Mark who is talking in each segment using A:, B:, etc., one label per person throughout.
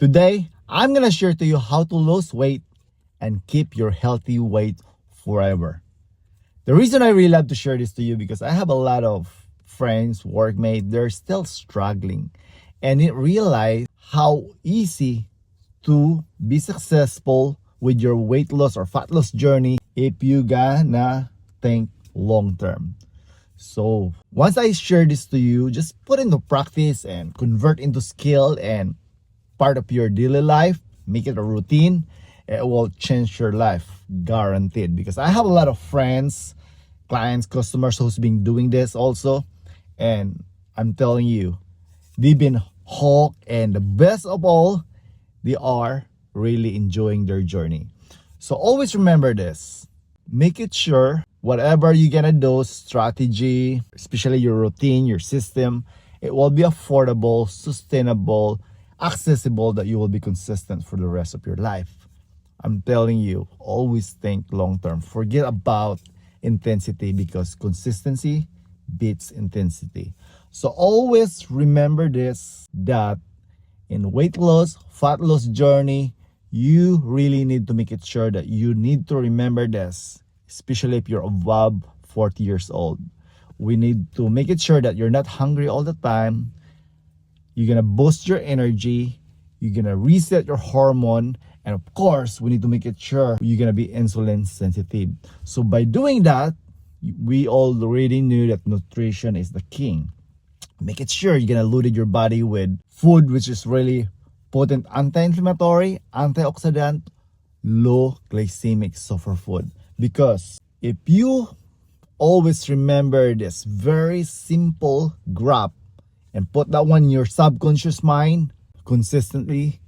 A: Today, I'm gonna share to you how to lose weight and keep your healthy weight forever. The reason I really love to share this to you because I have a lot of friends, workmates, they're still struggling. And it realize how easy to be successful with your weight loss or fat loss journey if you gonna think long term. So once I share this to you, just put into practice and convert into skill and part of your daily life, make it a routine. It will change your life, guaranteed. Because I have a lot of friends, clients, customers who's been doing this also, and I'm telling you, they've been hooked, and the best of all, they are really enjoying their journey. So always remember this. Make it sure whatever you're gonna do, strategy, especially your routine, your system, it will be affordable, sustainable, accessible, that you will be consistent for the rest of your life. I'm telling you, always think long term. Forget about intensity because consistency beats intensity. So always remember this, that in weight loss, fat loss journey, you really need to make it sure that you need to remember this, especially if you're above 40 years old. We need to make it sure that you're not hungry all the time. You're gonna boost your energy, you're gonna reset your hormone, and of course, we need to make it sure you're gonna be insulin sensitive. So by doing that, we already knew that nutrition is the king. Make it sure you're gonna load your body with food which is really potent anti-inflammatory, antioxidant, low glycemic superfood. Because if you always remember this very simple graph and put that one in your subconscious mind consistently,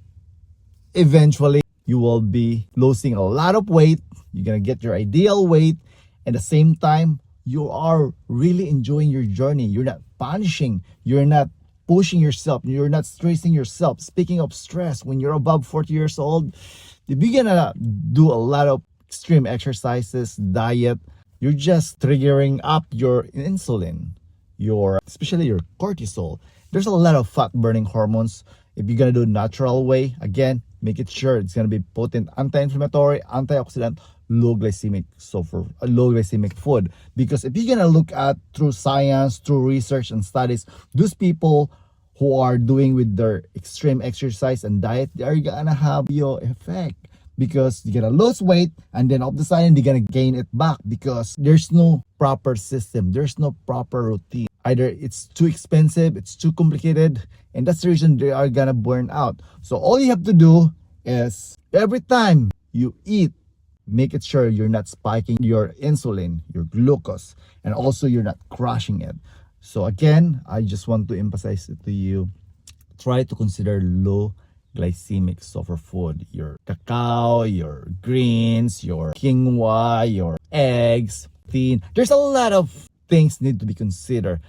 A: eventually you will be losing a lot of weight. You're gonna get your ideal weight. At the same time, you are really enjoying your journey. You're not punishing, you're not pushing yourself, you're not stressing yourself. Speaking of stress, when you're above 40 years old, if you're gonna do a lot of extreme exercises, diet, you're just triggering up your insulin, especially your cortisol. There's a lot of fat burning hormones. If you're gonna do natural way, again, make it sure it's gonna be potent anti-inflammatory, antioxidant, low glycemic food. Because if you're gonna look at through science, through research and studies, those people who are doing with their extreme exercise and diet, they are gonna have your effect. Because you're gonna lose weight and then all of a sudden they're gonna gain it back because there's no proper system, there's no proper routine. Either it's too expensive, it's too complicated, and that's the reason they are gonna burn out. So all you have to do is every time you eat, make it sure you're not spiking your insulin, your glucose, and also you're not crushing it. So again, I just want to emphasize it to you. Try to consider low glycemic superfood. Your cacao, your greens, your quinoa, your eggs, protein. There's a lot of things need to be considered.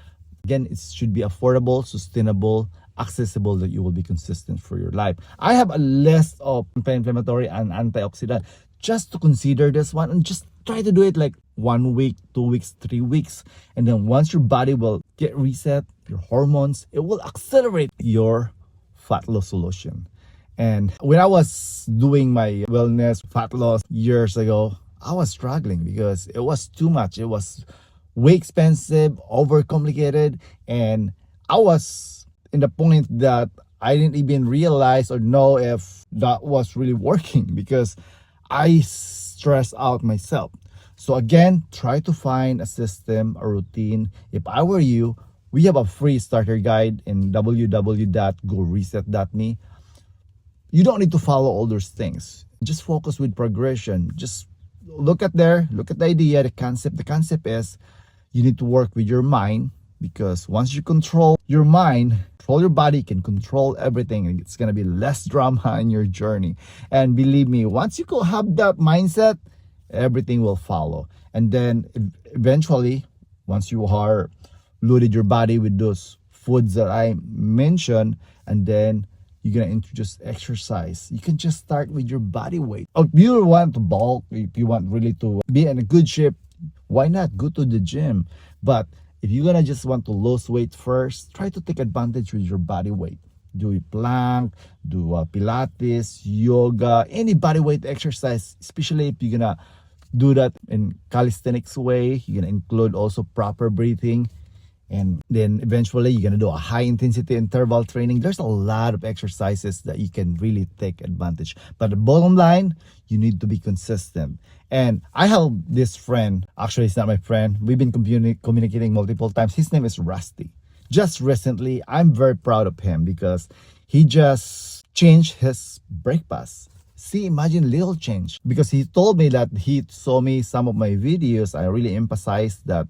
A: Again, it should be affordable, sustainable, accessible, that you will be consistent for your life. I have a list of anti-inflammatory and antioxidant just to consider this one, and just try to do it like 1 week, 2 weeks, 3 weeks. And then once your body will get reset, your hormones, it will accelerate your fat loss solution. And when I was doing my wellness fat loss years ago, I was struggling because it was too much. It was way expensive, overcomplicated, and I was in the point that I didn't even realize or know if that was really working because I stressed out myself. So again, try to find a system, a routine. If I were you, we have a free starter guide in www.goreset.me. You don't need to follow all those things. Just focus with progression. Just look at the idea, the concept. The concept is you need to work with your mind, because once you control your mind, control your body, can control everything, and it's gonna be less drama in your journey. And believe me, once you go have that mindset, everything will follow. And then eventually, once you are loaded your body with those foods that I mentioned, and then you're gonna introduce exercise. You can just start with your body weight. If you want to bulk, if you want really to be in a good shape, why not go to the gym? But if you're gonna just want to lose weight first, try to take advantage with your body weight. Do a plank, do Pilates, yoga, any body weight exercise, especially if you're gonna do that in calisthenics way. You're gonna include also proper breathing, and then eventually you're gonna do a high intensity interval training. There's a lot of exercises that you can really take advantage, but the bottom line, you need to be consistent. And I have this friend, actually he's not my friend, we've been communicating multiple times. His name is Rusty. Just recently, I'm very proud of him because he just changed his breakfast. See, imagine little change, because he told me that he saw me some of my videos. I really emphasized that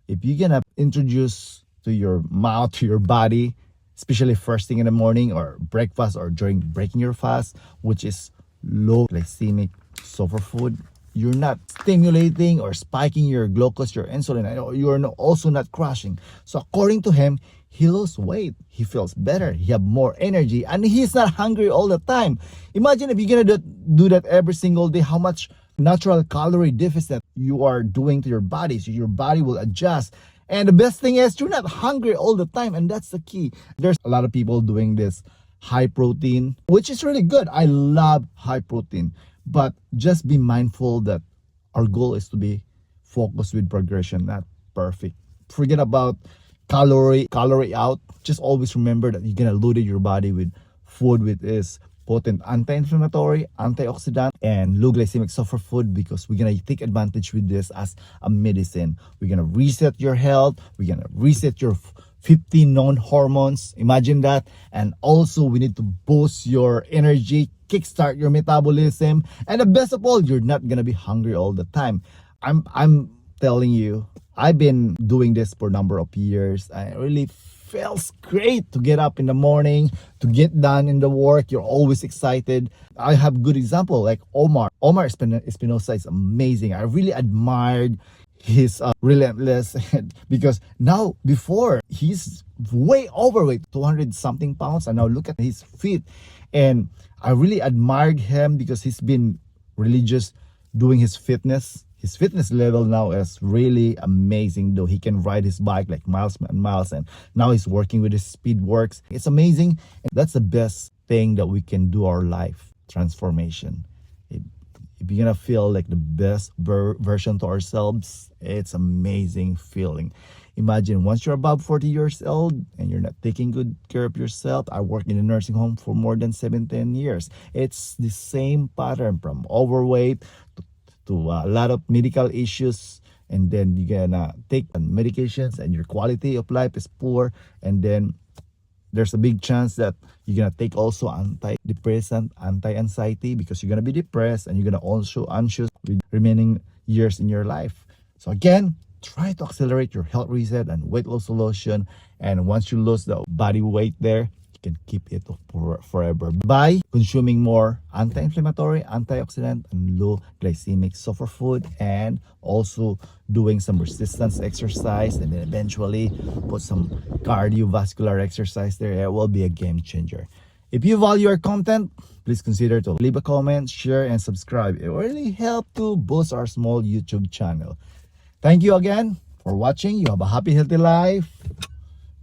A: if you're gonna introduce to your mouth, to your body, especially first thing in the morning or breakfast or during breaking your fast, which is low glycemic sofa food, you're not stimulating or spiking your glucose, your insulin, and you're also not crashing. So according to him, he lost weight, he feels better, he have more energy, and he's not hungry all the time. Imagine if you're gonna do that every single day, how much natural calorie deficit you are doing to your body. So your body will adjust. And the best thing is you're not hungry all the time, and that's the key. There's a lot of people doing this high protein, which is really good. I love high protein, but just be mindful that our goal is to be focused with progression, not perfect. Forget about calorie out. Just always remember that you're gonna load your body with food with is potent anti-inflammatory, antioxidant, and low glycemic sofa food, because we're gonna take advantage with this as a medicine. We're gonna reset your health, we're gonna reset your 15 known hormones, imagine that. And also we need to boost your energy, kickstart your metabolism, and the best of all, you're not gonna be hungry all the time. I'm telling you, I've been doing this for a number of years. I really feels great to get up in the morning, to get done in the work. You're always excited. I have good example like Omar Espinosa is amazing. I really admired his relentless because now, before, he's way overweight, 200 something pounds, and now look at his feet. And I really admired him because he's been religious doing his fitness. His fitness level now is really amazing, though. He can ride his bike like miles and miles, and now he's working with his speed works. It's amazing, and that's the best thing that we can do our life transformation. If you're gonna feel like the best version to ourselves, it's amazing feeling. Imagine once you're above 40 years old and you're not taking good care of yourself. I worked in a nursing home for more than 17 years. It's the same pattern, from overweight to a lot of medical issues, and then you're gonna take medications and your quality of life is poor, and then there's a big chance that you're gonna take also antidepressant, anti-anxiety, because you're gonna be depressed and you're gonna also anxious with remaining years in your life. So again, try to accelerate your health reset and weight loss solution, and once you lose the body weight there, you can keep it forever by consuming more anti-inflammatory, antioxidant, and low glycemic sofa food, and also doing some resistance exercise, and then eventually put some cardiovascular exercise there. It will be a game changer. If you value our content, please consider to leave a comment, share, and subscribe. It will really help to boost our small YouTube channel. Thank you again for watching. You have a happy, healthy life.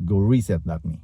A: Go reset, not me.